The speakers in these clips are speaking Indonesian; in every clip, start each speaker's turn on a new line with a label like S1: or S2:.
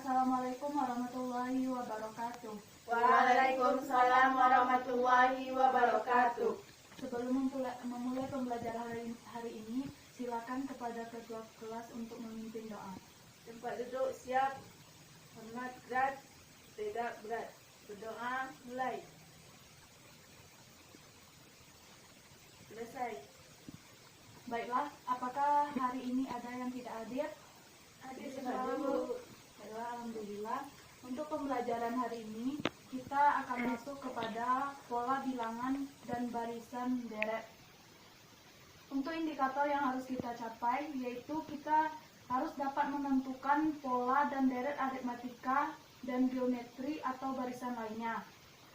S1: Assalamualaikum warahmatullahi wabarakatuh.
S2: Waalaikumsalam warahmatullahi wabarakatuh.
S1: Sebelum memulai pembelajaran hari ini, silakan kepada ketua kelas untuk memimpin doa.
S2: Tempat duduk siap, hormat berat, tidak berat. Berdoa mulai. Selesai.
S1: Baiklah, apakah hari ini ada yang tidak hadir?
S2: Hadir selalu.
S1: Baiklah, alhamdulillah. Untuk pembelajaran hari ini, kita akan masuk kepada pola bilangan dan barisan deret. Untuk indikator yang harus kita capai, yaitu kita harus dapat menentukan pola dan deret aritmatika dan geometri atau barisan lainnya.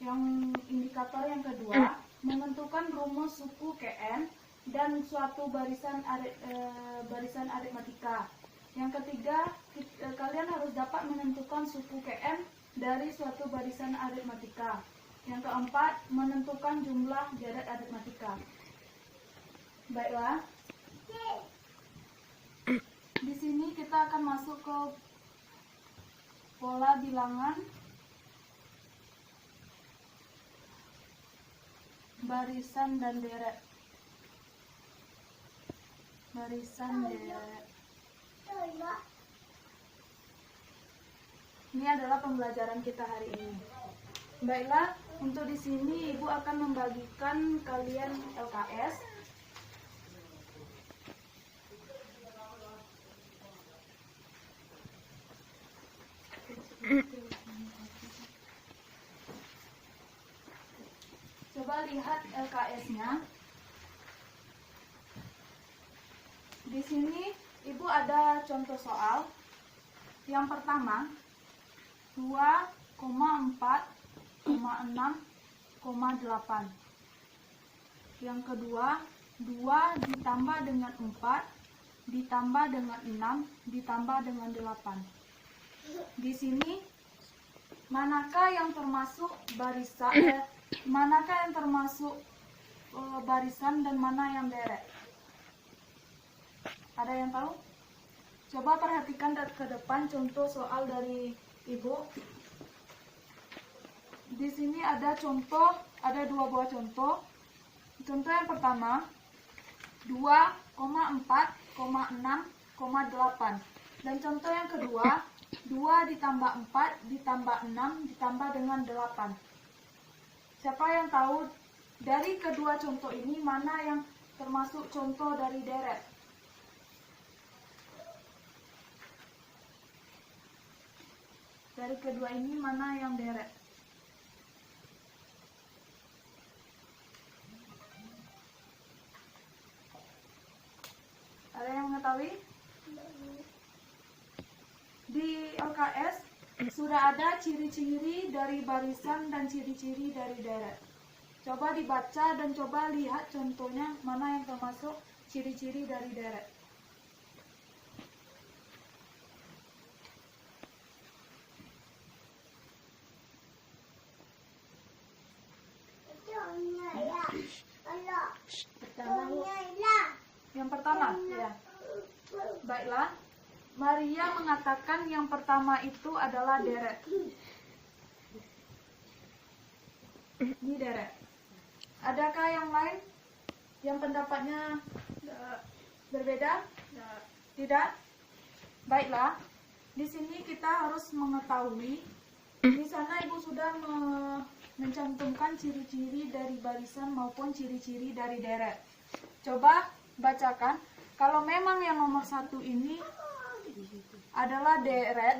S1: Yang indikator yang kedua, menentukan rumus suku Kn dan suatu barisan aritmatika. Yang ketiga, kalian harus dapat menentukan suku Kn dari suatu barisan aritmatika. Yang keempat, menentukan jumlah deret aritmatika. Baiklah. Di sini kita akan masuk ke pola bilangan, barisan dan deret. Barisan deret. Ini adalah pembelajaran kita hari ini. Baiklah, untuk di sini Ibu akan membagikan kalian LKS. Coba lihat LKS-nya. Di sini Ibu ada contoh soal. Yang pertama, 2,4,6,8. Yang kedua, 2 ditambah dengan 4 ditambah dengan 6 ditambah dengan 8. Di sini manakah yang termasuk barisan, barisan dan mana yang deret? Ada yang tahu? Coba perhatikan ke depan contoh soal dari Ibu. Di sini ada dua buah contoh. Contoh yang pertama, 2,4,6,8. Dan contoh yang kedua, 2 ditambah 4 ditambah 6 ditambah dengan 8. Siapa yang tahu dari kedua contoh ini mana yang termasuk contoh dari deret? Dari kedua ini mana yang deret? Ada yang mengetahui? Di LKS sudah ada ciri-ciri dari barisan dan ciri-ciri dari deret. Coba dibaca dan coba lihat contohnya mana yang termasuk ciri-ciri dari deret. Yang pertama, ya. Baiklah. Maria mengatakan yang pertama itu adalah deret. Ini deret. Adakah yang lain yang pendapatnya berbeda? Tidak? Baiklah. Di sini kita harus mengetahui. Di sana Ibu sudah mencantumkan ciri-ciri dari barisan maupun ciri-ciri dari deret. Coba bacakan. Kalau memang yang nomor 1 ini adalah deret,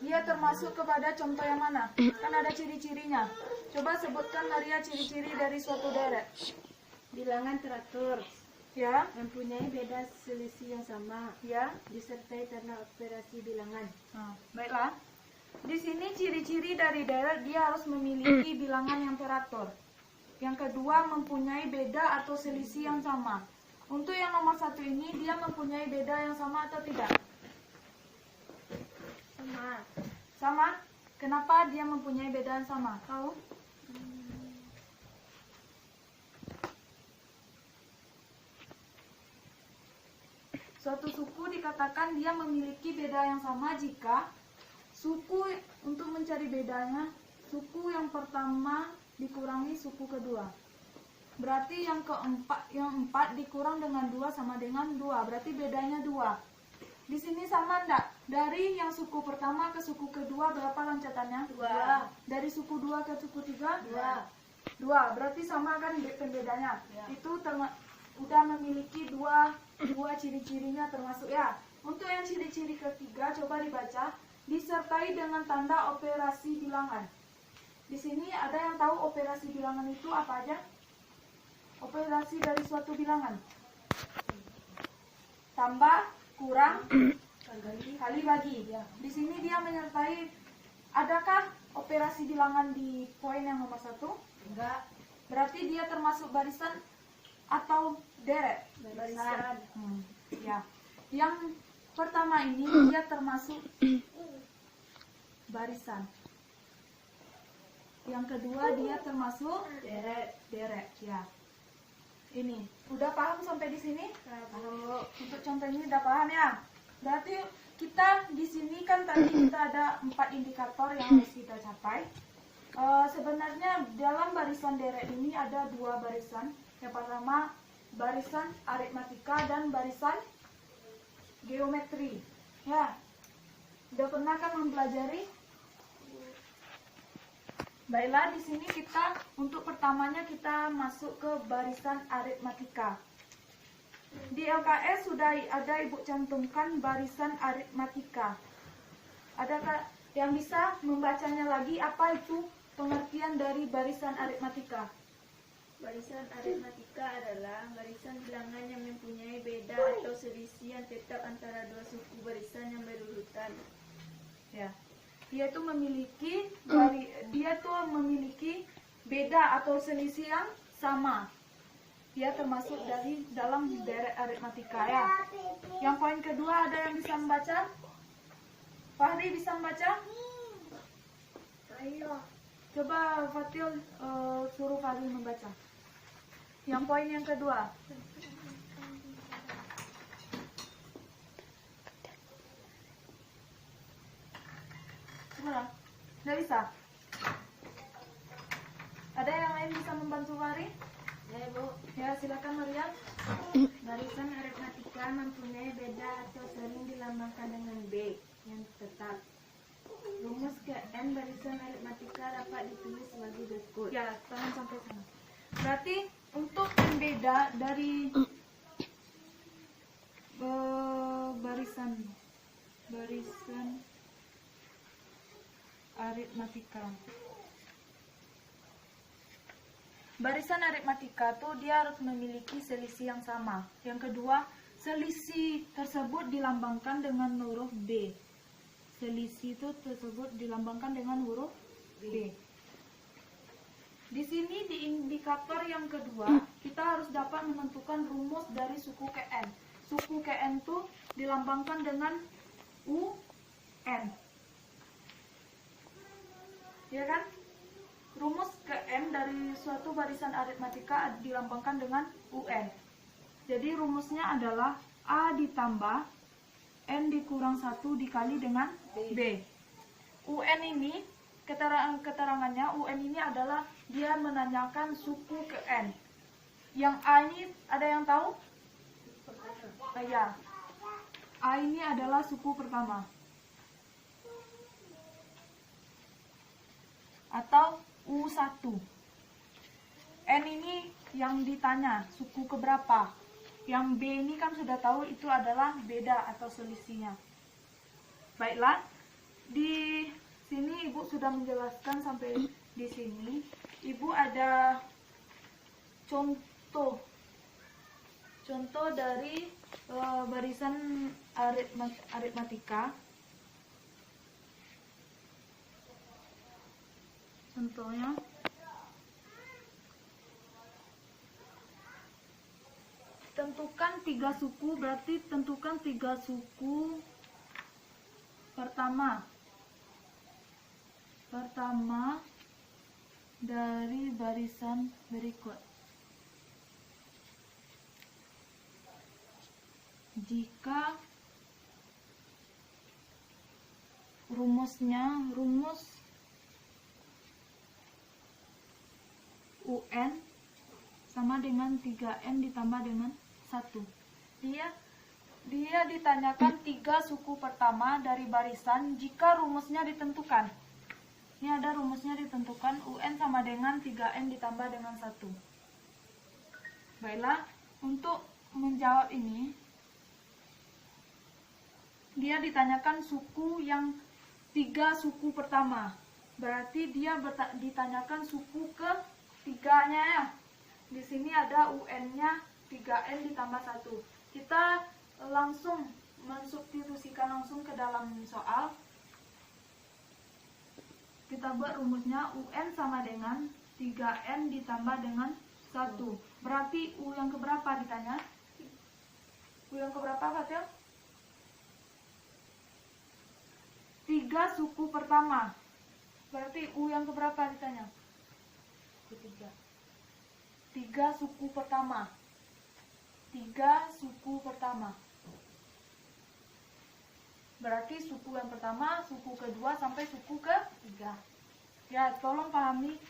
S1: dia termasuk kepada contoh yang mana? Kan ada ciri-cirinya. Coba sebutkan Maria ciri-ciri dari suatu deret.
S2: Bilangan teratur,
S1: Ya,
S2: mempunyai beda selisih yang sama,
S1: ya.
S2: disertai tanda operasi bilangan.
S1: Baiklah. Di sini ciri-ciri dari deret, dia harus memiliki bilangan yang teratur. Yang kedua, mempunyai beda atau selisih yang sama. Untuk yang nomor 1 ini, dia mempunyai beda yang sama atau tidak?
S2: Sama.
S1: Sama? Kenapa dia mempunyai beda yang sama? Tahu? Suatu suku dikatakan dia memiliki beda yang sama jika suku untuk mencari bedanya, suku yang pertama dikurangi suku kedua. Berarti yang empat dikurang dengan 2 sama dengan 2. Berarti bedanya 2. Di sini sama enggak? Dari yang suku pertama ke suku kedua berapa loncatannya?
S2: 2.
S1: Dari suku 2 ke suku 3?
S2: 2.
S1: 2. Berarti sama kan pembedanya?
S2: Ya.
S1: Itu udah memiliki dua ciri-cirinya termasuk ya. Untuk yang ciri-ciri ketiga coba dibaca, disertai dengan tanda operasi bilangan. Di sini ada yang tahu operasi bilangan itu apa aja? Operasi dari suatu bilangan. Tambah, kurang, kali bagi. Di sini dia menyertai, adakah operasi bilangan di poin yang nomor 1?
S2: Enggak.
S1: Berarti dia termasuk barisan atau deret?
S2: Barisan.
S1: Ya. Yang pertama ini dia termasuk barisan. Yang kedua dia termasuk deret. Ya. Ini udah paham sampai di sini?
S2: Tahu.
S1: Untuk contoh ini udah paham ya. Berarti kita di sini kan tadi kita ada 4 indikator yang harus kita capai. Sebenarnya dalam barisan deret ini ada 2 barisan. Yang pertama barisan aritmatika dan barisan geometri. Ya, udah pernah kan mempelajari? Baiklah, di sini kita untuk pertamanya kita masuk ke barisan aritmatika. Di LKS sudah ada Ibu cantumkan barisan aritmatika. Adakah yang bisa membacanya lagi? Apa itu pengertian dari barisan aritmatika?
S2: Barisan aritmatika adalah barisan bilangan yang mempunyai beda atau selisih yang tetap antara dua suku barisan yang berurutan.
S1: Ya. Dia tuh memiliki beda atau selisih yang sama. Dia termasuk dari dalam deret aritmatika ya. Yang poin kedua ada yang bisa membaca? Fahri bisa membaca?
S2: Ayo.
S1: Coba Fatil suruh Fahri membaca. Yang poin yang kedua. Coba, nggak bisa? Ada yang lain bisa membantu Fahri?
S2: Ya, Bu.
S1: Ya, silakan Maria.
S2: Barisan aritmatika mempunyai beda atau sering dilambangkan dengan B yang tetap. Rumus ke N barisan aritmatika dapat ditulis sebagai berikut.
S1: Ya, tangan sampai sana. Berarti untuk yang beda dari barisan aritmatika. Barisan aritmatika tuh dia harus memiliki selisih yang sama. Yang kedua, selisih tersebut dilambangkan dengan huruf B. Selisih itu tersebut dilambangkan dengan huruf B. Di sini di indikator yang kedua, kita harus dapat menentukan rumus dari suku KN. Suku KN itu dilambangkan dengan UN. Ya kan? Rumus KN dari suatu barisan aritmatika dilambangkan dengan UN. Jadi rumusnya adalah A ditambah N dikurang 1 dikali dengan B. UN ini, keterangannya UN ini adalah dia menanyakan suku KN. Yang A ini ada yang tahu? Ya. A ini adalah suku pertama. Atau U1. N ini yang ditanya, suku keberapa. Yang B ini kan sudah tahu itu adalah beda atau selisihnya. Baiklah, di sini Ibu sudah menjelaskan sampai di sini. Ibu ada contoh dari barisan aritmatika. Contohnya tentukan 3 suku, berarti tentukan 3 suku pertama dari barisan berikut. Jika rumusnya, rumus UN sama dengan 3N ditambah dengan 1. Dia ditanyakan 3 suku pertama dari barisan jika rumusnya ditentukan. Ini ada rumusnya ditentukan, UN sama dengan 3N ditambah dengan 1. Baiklah, untuk menjawab ini, dia ditanyakan suku yang 3 suku pertama. Berarti dia ditanyakan suku ke-3-nya ya. Di sini ada UN-nya 3N ditambah 1. Kita langsung mensubstitusikan langsung ke dalam soal. Kita buat rumusnya UN sama dengan 3N ditambah dengan 1. Berarti U yang keberapa ditanya? U yang keberapa, Fatil? 3 suku pertama. Berarti U yang keberapa ditanya? Ketiga. 3 suku pertama. 3 suku pertama. Berarti suku yang pertama, suku kedua sampai suku ketiga. Ya, tolong pahami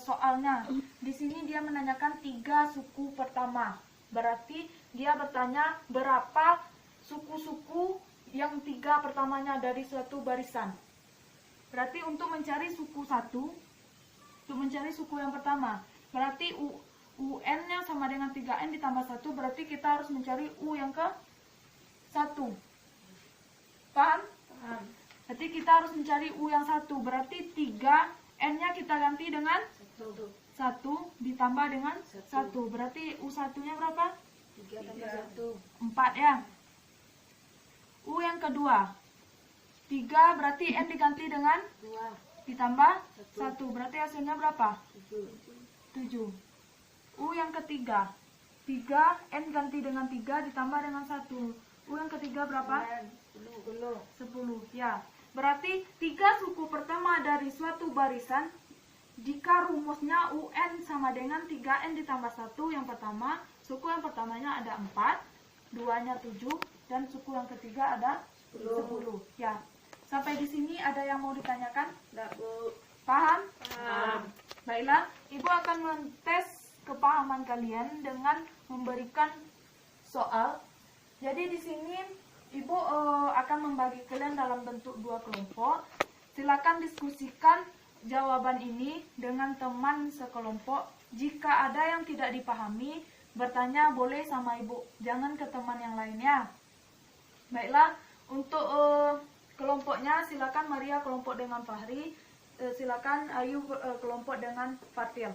S1: soalnya. Di sini dia menanyakan 3 suku pertama. Berarti dia bertanya berapa suku-suku yang 3 pertamanya dari suatu barisan. Berarti untuk mencari suku 1, untuk mencari suku yang pertama, berarti UN-nya sama dengan 3N ditambah 1, berarti kita harus mencari U yang ke-1. Paham? Paham. Berarti kita harus mencari U yang 1, berarti 3N-nya kita ganti dengan 1 ditambah dengan 1. Berarti U1-nya berapa?
S2: 3 tambah 1.
S1: 4 ya. U yang kedua 3, berarti N diganti dengan
S2: 2
S1: ditambah 1, berarti hasilnya berapa?
S2: 7.
S1: U yang ketiga 3, N ganti dengan 3 ditambah dengan 1. U yang ketiga berapa? 10 ya. Berarti 3 suku pertama dari suatu barisan jika rumusnya UN sama dengan 3N ditambah 1. Yang pertama, suku yang pertamanya ada 4, 2-nya 7, dan suku yang ketiga ada 10 ya. Sampai di sini ada yang mau ditanyakan?
S2: Enggak, Bu.
S1: Paham?
S2: Paham.
S1: Baiklah, Ibu akan mentes kepahaman kalian dengan memberikan soal. Jadi di sini Ibu akan membagi kalian dalam bentuk 2 kelompok. Silakan diskusikan jawaban ini dengan teman sekelompok. Jika ada yang tidak dipahami, bertanya boleh sama Ibu, jangan ke teman yang lainnya. Baiklah, untuk kelompoknya silakan Maria kelompok dengan Fahri, silakan Ayu kelompok dengan Fatil.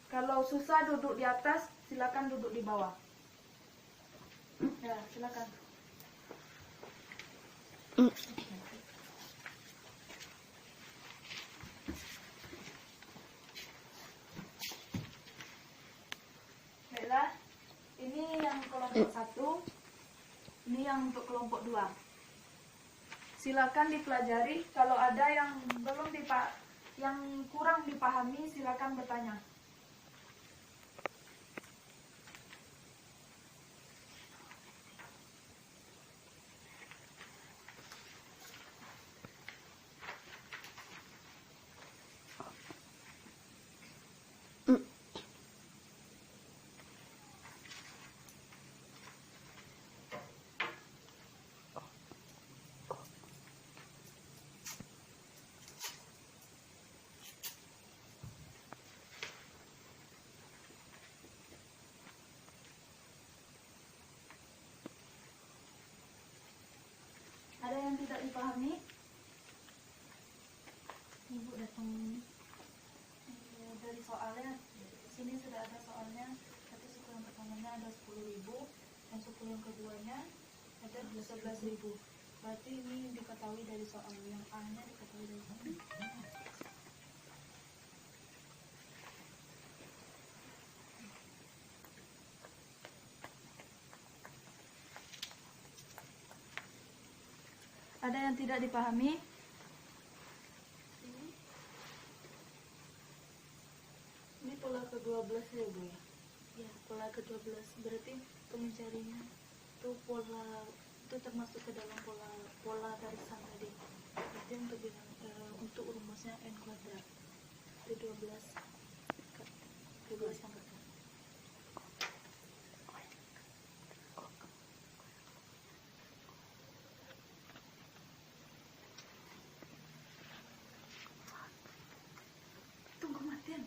S1: Kalau susah duduk di atas, silakan duduk di bawah. Ya, silakan. Baiklah, ini yang kelompok 1, ini yang untuk kelompok 2. Silakan dipelajari. Kalau ada yang yang kurang dipahami, silakan bertanya. Ada yang tidak dipahami? Ibu datang dari soalnya. Sini sudah ada soalnya. Satu suku yang pertamanya ada 10.000 dan suku yang keduanya ada 11.000. Berarti ini diketahui dari soal. Yang A-nya diketahui dari soal. Ada yang tidak dipahami? Ini pola ke-12 ya, Bu ya? Ya, pola ke-12. Berarti untuk mencarinya itu pola itu termasuk ke dalam pola pola barisan tadi. Berarti untuk rumusnya n kuadrat D12 pangkat. Tunggu matian.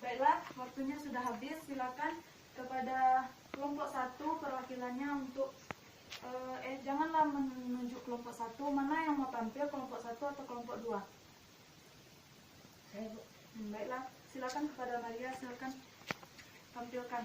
S1: Baiklah, waktunya sudah habis. Silakan kepada kelompok 1 perwakilannya untuk janganlah menunjuk kelompok 1. Mana yang mau tampil, kelompok 1 atau kelompok 2? Baiklah, silakan kepada Maria, silakan tampilkan.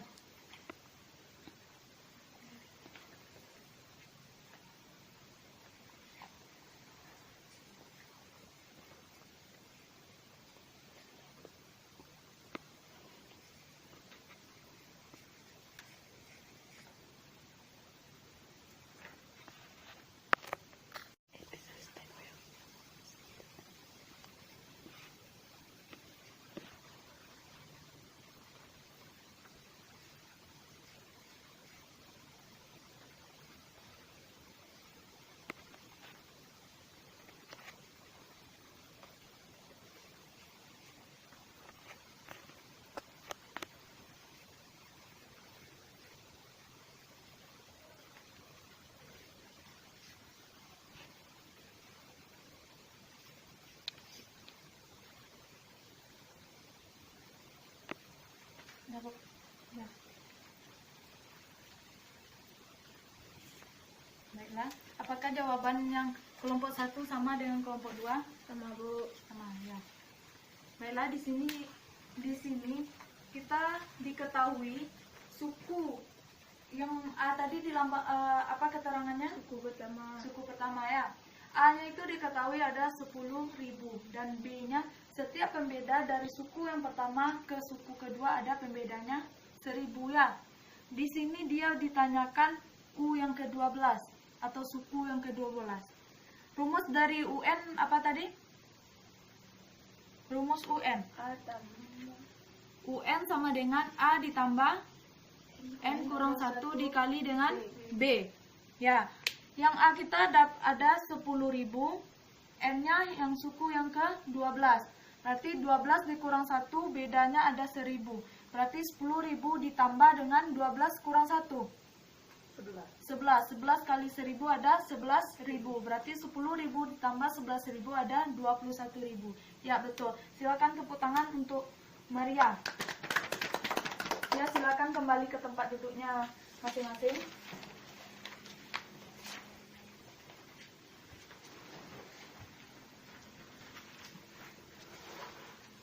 S1: Ya. Baiklah, apakah jawaban yang kelompok 1 sama dengan kelompok 2?
S2: Sama, Bu.
S1: Sama, ya. Baiklah, di sini kita diketahui suku yang A tadi di lambang apa keterangannya?
S2: Suku pertama.
S1: Suku pertama ya. A-nya itu diketahui ada 10.000 dan B-nya setiap pembeda dari suku yang pertama ke suku kedua ada pembedanya 1.000 ya. Di sini dia ditanyakan U yang ke-12 atau suku yang ke-12. Rumus dari UN apa tadi? Rumus UN. UN sama dengan A ditambah N kurang 1 dikali dengan B. Ya. Yang A kita ada 10.000, N-nya yang suku yang ke-12. Berarti 12 dikurang 1, bedanya ada 1.000. Berarti 10.000 ditambah dengan 12 kurang 1. 11 kali 1.000 ada 11.000. Berarti 10.000 ditambah 11.000 ada 21.000. Ya, betul. Silakan tepuk tangan untuk Maria. Ya, silakan kembali ke tempat duduknya masing-masing.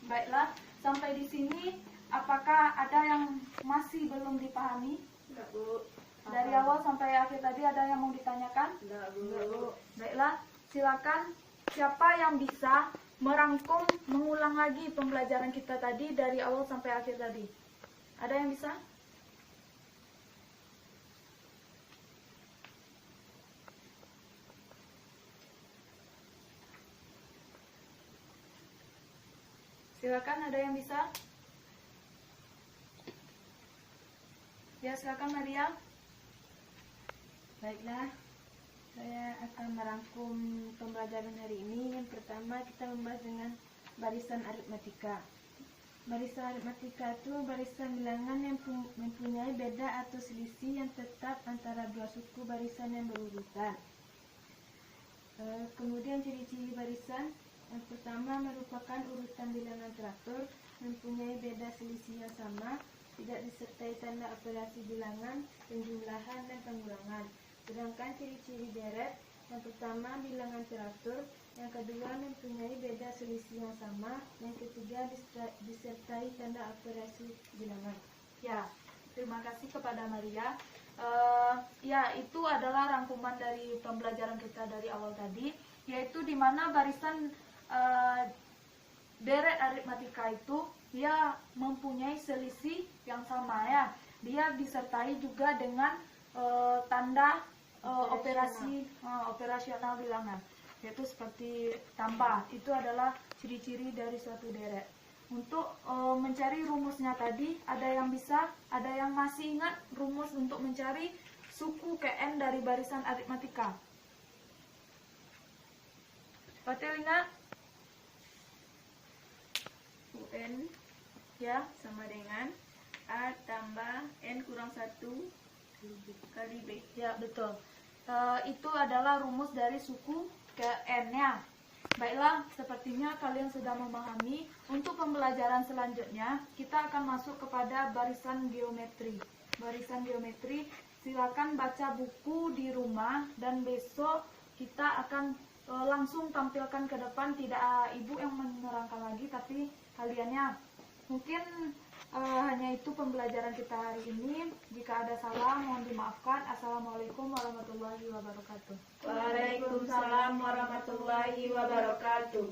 S1: Baiklah, sampai di sini apakah ada yang masih belum dipahami?
S2: Enggak, Bu.
S1: Dari awal sampai akhir tadi ada yang mau ditanyakan?
S2: Enggak, Bu.
S1: Baiklah, silakan siapa yang bisa merangkum, mengulang lagi pembelajaran kita tadi dari awal sampai akhir tadi? Ada yang bisa? Silakan, ada yang bisa? Ya, silakan Maria.
S2: Baiklah, saya akan merangkum pembelajaran hari ini. Yang pertama kita membahas dengan barisan aritmatika. Barisan aritmatika itu barisan bilangan yang mempunyai beda atau selisih yang tetap antara dua suku barisan yang berurutan. Kemudian ciri-ciri barisan. Yang pertama merupakan urutan bilangan teratur, mempunyai beda selisih yang sama, tidak disertai tanda operasi bilangan, penjumlahan dan pengulangan. Sedangkan ciri-ciri deret, yang pertama bilangan teratur, yang kedua mempunyai beda selisih yang sama, yang ketiga disertai tanda operasi bilangan.
S1: Ya, terima kasih kepada Maria. Ya, itu adalah rangkuman dari pembelajaran kita dari awal tadi, yaitu di mana barisan deret aritmatika itu dia mempunyai selisih yang sama ya. Dia disertai juga dengan tanda operasional bilangan, yaitu seperti tambah. Itu adalah ciri-ciri dari suatu deret. untuk mencari rumusnya tadi. Ada yang bisa, ada yang masih ingat rumus untuk mencari suku KN dari barisan aritmatika? Patel ingat?
S2: UN
S1: Ya,
S2: sama dengan A tambah N kurang 1 kali B.
S1: ya betul. Itu adalah rumus dari suku KN-nya. Baiklah, sepertinya kalian sudah memahami. Untuk pembelajaran selanjutnya, kita akan masuk kepada barisan geometri. Barisan geometri, silakan baca buku di rumah dan besok kita akan langsung tampilkan ke depan. Tidak ibu yang menerangkan lagi, tapi kaliannya. Mungkin hanya itu pembelajaran kita hari ini. Jika ada salah, mohon dimaafkan. Assalamualaikum warahmatullahi wabarakatuh.
S2: Waalaikumsalam warahmatullahi wabarakatuh.